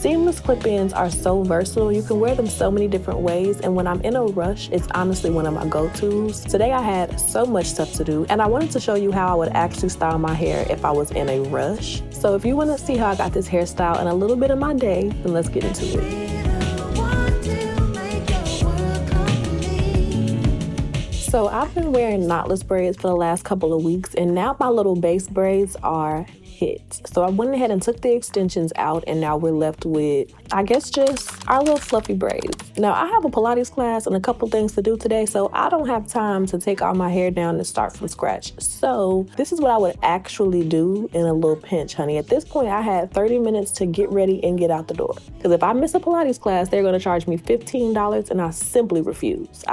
Seamless clip-ins are so versatile. You can wear them so many different ways, and when I'm in a rush, it's honestly one of my go-tos. Today I had so much stuff to do, and I wanted to show you how I would actually style my hair if I was in a rush. So if you want to see how I got this hairstyle and a little bit of my day, then let's get into it. So I've been wearing knotless braids for the last couple of weeks, and now my little base braids are hit. So I went ahead and took the extensions out, and now we're left with, I guess, just our little fluffy braids. Now I have a Pilates class and a couple things to do today, so I don't have time to take all my hair down and start from scratch. So this is what I would actually do in a little pinch, honey. At this point, I had 30 minutes to get ready and get out the door. Because if I miss a Pilates class, they're going to charge me $15, and I simply refuse.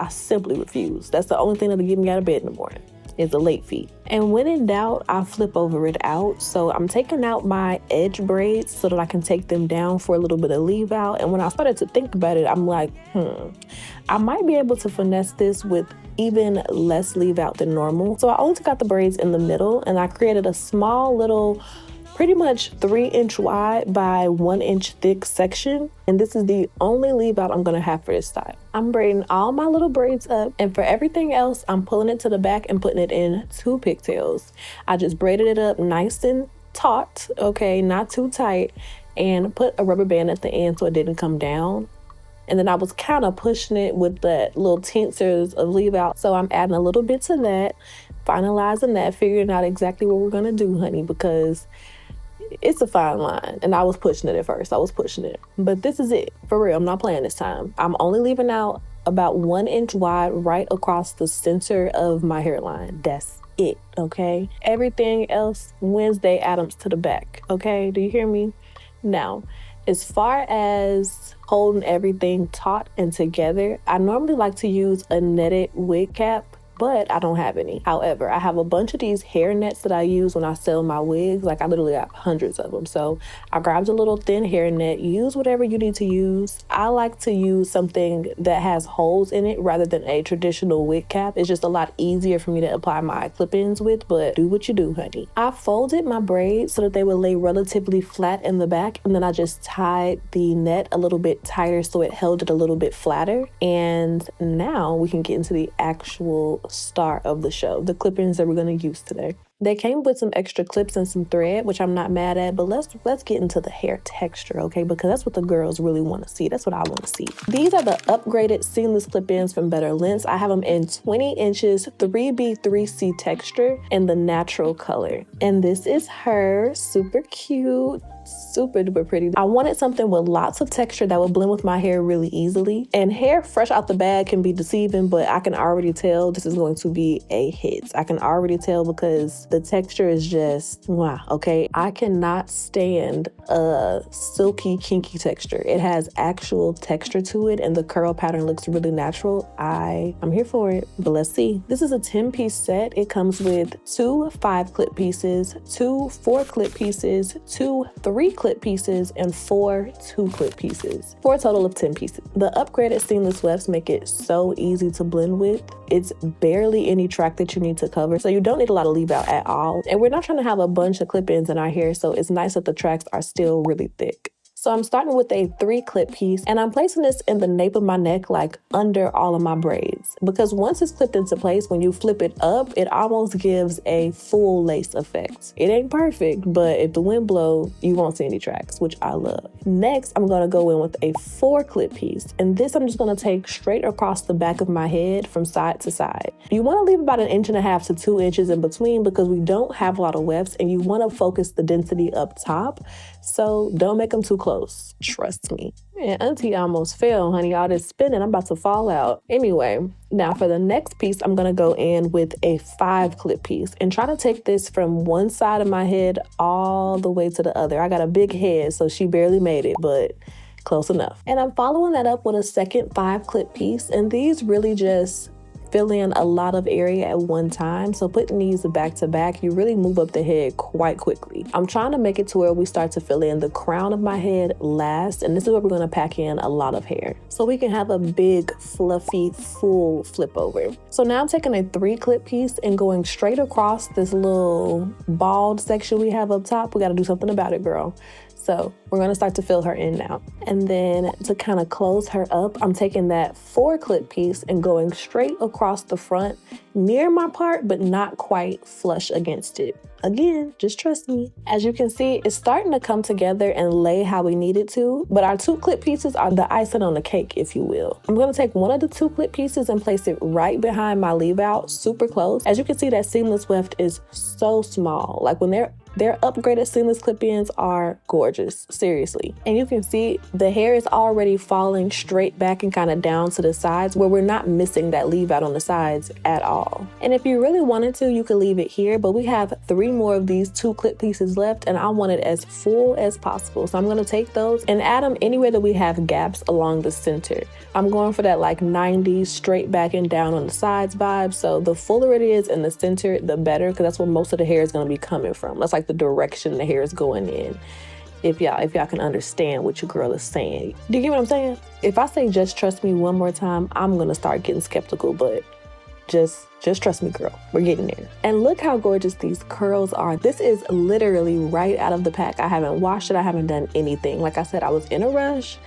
That's the only thing that'll get me out of bed in the morning. Is a late fee. And when in doubt, I flip over it out. So I'm taking out my edge braids so that I can take them down for a little bit of leave out. And when I started to think about it, I'm like, I might be able to finesse this with even less leave out than normal. So I only took out the braids in the middle, and I created a small little, pretty much 3-inch wide by 1-inch thick section. And this is the only leave out I'm gonna have for this style. I'm braiding all my little braids up, and for everything else, I'm pulling it to the back and putting it in 2 pigtails. I just braided it up nice and taut, okay, not too tight, and put a rubber band at the end so it didn't come down. And then I was kind of pushing it with the little tinctures of leave out. So I'm adding a little bit to that, finalizing that, figuring out exactly what we're gonna do, honey, because it's a fine line, and I was pushing it at first. But this is it. For real, I'm not playing this time. I'm only leaving out about 1 inch wide right across the center of my hairline. That's it, okay? Everything else, Wednesday Addams to the back, okay? Do you hear me? Now, as far as holding everything taut and together, I normally like to use a netted wig cap, but I don't have any. However, I have a bunch of these hair nets that I use when I sell my wigs. Like, I literally have hundreds of them. So I grabbed a little thin hair net. Use whatever you need to use. I like to use something that has holes in it rather than a traditional wig cap. It's just a lot easier for me to apply my clip-ins with, but do what you do, honey. I folded my braids so that they would lay relatively flat in the back, and then I just tied the net a little bit tighter so it held it a little bit flatter. And now we can get into the actual star of the show, the clip-ins that we're going to use today. They came with some extra clips and some thread, which I'm not mad at, but let's get into the hair texture, okay? Because that's what the girls really want to see. That's what I want to see. These are the upgraded seamless clip-ins from BetterLength. I have them in 20 inches 3B3C texture in the natural color. And this is her, super cute, super duper pretty. I wanted something with lots of texture that would blend with my hair really easily. And hair fresh out the bag can be deceiving, but I can already tell this is going to be a hit. I can already tell because the texture is just, wow, okay? I cannot stand a silky, kinky texture. It has actual texture to it, and the curl pattern looks really natural. I'm here for it, but let's see. This is a 10-piece set. It comes with 2 5-clip pieces, 2 4-clip pieces, 2 3-clip pieces, and 4 2-clip pieces, for a total of 10 pieces. The upgraded seamless wefts make it so easy to blend with. It's barely any track that you need to cover, so you don't need a lot of leave out at all. And we're not trying to have a bunch of clip-ins in our hair, so it's nice that the tracks are still really thick. So I'm starting with a 3-clip piece, and I'm placing this in the nape of my neck, like under all of my braids. Because once it's clipped into place, when you flip it up, it almost gives a full lace effect. It ain't perfect, but if the wind blows, you won't see any tracks, which I love. Next, I'm gonna go in with a 4-clip piece, and this I'm just gonna take straight across the back of my head from side to side. You wanna leave about 1.5 inches to 2 inches in between because we don't have a lot of wefts, and you wanna focus the density up top, so don't make them too close. Trust me. And auntie almost fell, honey. All this spinning, I'm about to fall out. Anyway, now for the next piece, I'm gonna go in with a 5-clip piece and try to take this from one side of my head all the way to the other. I got a big head, so she barely made it, but close enough. And I'm following that up with a second 5-clip piece, and these really just fill in a lot of area at one time. So putting these back to back, you really move up the head quite quickly. I'm trying to make it to where we start to fill in the crown of my head last, and this is where we're gonna pack in a lot of hair, so we can have a big, fluffy, full flip over. So now I'm taking a 3-clip piece and going straight across this little bald section we have up top. We gotta do something about it, girl. So we're gonna start to fill her in now. And then to kind of close her up, I'm taking that 4-clip piece and going straight across the front near my part, but not quite flush against it. Again, just trust me. As you can see, it's starting to come together and lay how we need it to, but our 2-clip pieces are the icing on the cake, if you will. I'm gonna take one of the 2-clip pieces and place it right behind my leave out, super close. As you can see, that seamless weft is so small. Like when their upgraded seamless clip-ins are gorgeous, seriously. And you can see the hair is already falling straight back and kind of down to the sides where we're not missing that leave out on the sides at all. And if you really wanted to, you could leave it here, but we have 3 more of these 2-clip pieces left and I want it as full as possible. So I'm gonna take those and add them anywhere that we have gaps along the center. I'm going for that like 90s straight back and down on the sides vibe. So the fuller it is in the center, the better, because that's where most of the hair is gonna be coming from. That's like the direction the hair is going in. If y'all can understand what your girl is saying. Do you get what I'm saying? If I say just trust me one more time, I'm gonna start getting skeptical, but just trust me, girl. We're getting there. And look how gorgeous these curls are. This is literally right out of the pack. I haven't washed it. I haven't done anything. Like I said, I was in a rush.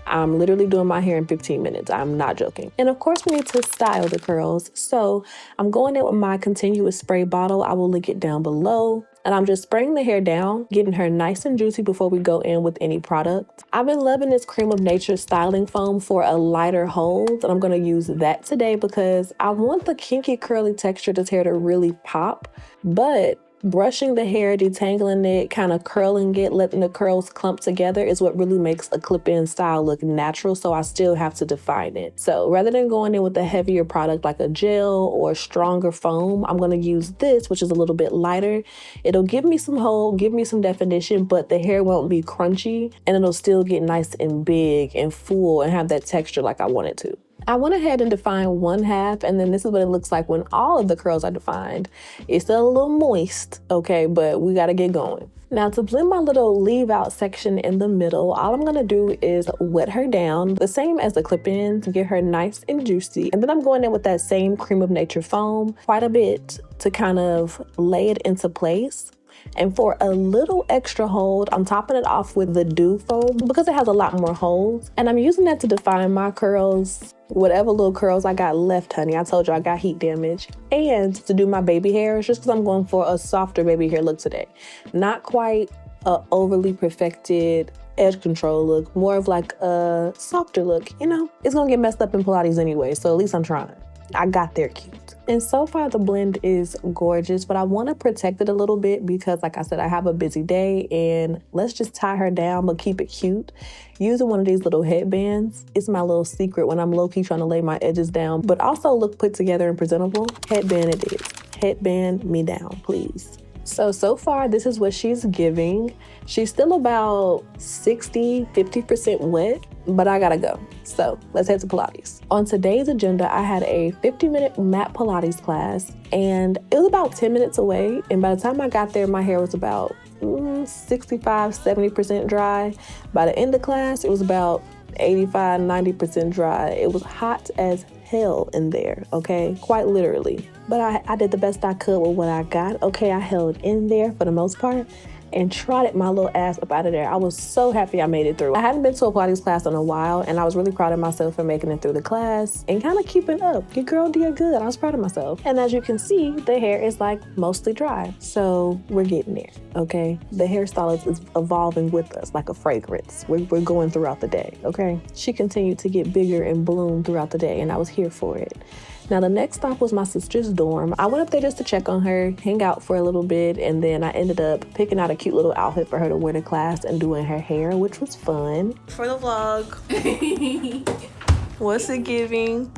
I'm literally doing my hair in 15 minutes. I'm not joking. And of course we need to style the curls. So I'm going in with my continuous spray bottle. I will link it down below. And I'm just spraying the hair down, getting her nice and juicy before we go in with any product. I've been loving this Cream of Nature styling foam for a lighter hold, and I'm gonna use that today because I want the kinky curly texture of this hair to really pop, but brushing the hair, detangling it, kind of curling it, letting the curls clump together is what really makes a clip-in style look natural, so I still have to define it. So rather than going in with a heavier product like a gel or stronger foam, I'm gonna use this, which is a little bit lighter. It'll give me some hold, give me some definition, but the hair won't be crunchy, and it'll still get nice and big and full and have that texture like I want it to. I went ahead and defined one half, and then this is what it looks like when all of the curls are defined. It's still a little moist, okay, but we gotta get going. Now to blend my little leave out section in the middle, all I'm gonna do is wet her down, the same as the clip-ins, get her nice and juicy. And then I'm going in with that same Cream of Nature foam, quite a bit, to kind of lay it into place. And for a little extra hold, I'm topping it off with the Dew foam because it has a lot more holds. And I'm using that to define my curls, whatever little curls I got left, honey. I told you I got heat damage. And to do my baby hairs, just because I'm going for a softer baby hair look today. Not quite a overly perfected edge control look, more of like a softer look. You know, it's gonna get messed up in Pilates anyway, so at least I'm trying. I got there cute. And so far the blend is gorgeous, but I want to protect it a little bit because like I said, I have a busy day and let's just tie her down but keep it cute. Using one of these little headbands, it's my little secret when I'm low-key trying to lay my edges down, but also look put together and presentable. Headband it is. Headband me down, please. So far, this is what she's giving. She's still about 50% wet, but I gotta go. So let's head to Pilates. On today's agenda, I had a 50-minute mat Pilates class, and it was about 10 minutes away. And by the time I got there, my hair was about 65-70% dry. By the end of class, it was about 85-90% dry. It was hot as hell in there, okay? Quite literally. But I did the best I could with what I got, okay? I held in there for the most part and trotted my little ass up out of there. I was so happy I made it through. I hadn't been to a Pilates class in a while, and I was really proud of myself for making it through the class and kind of keeping up. Your girl did good. I was proud of myself. And as you can see, the hair is like mostly dry. So we're getting there, okay? The hairstylist is evolving with us like a fragrance. We're going throughout the day, okay? She continued to get bigger and bloom throughout the day, and I was here for it. Now, the next stop was my sister's dorm. I went up there just to check on her, hang out for a little bit, and then I ended up picking out a cute little outfit for her to wear to class and doing her hair, which was fun. For the vlog. What's it giving?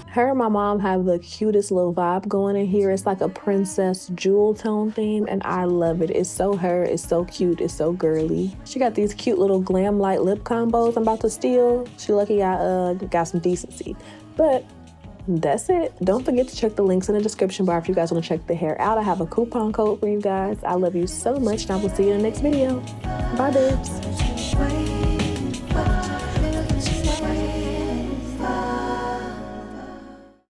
Her and my mom have the cutest little vibe going in here. It's like a princess jewel tone theme, and I love it. It's so her, it's so cute, it's so girly. She got these cute little glam light lip combos I'm about to steal. She lucky I got some decency. But that's it. Don't forget to check the links in the description bar if you guys want to check the hair out. I have a coupon code for you guys. I love you so much, and I will see you in the next video. Bye, babes.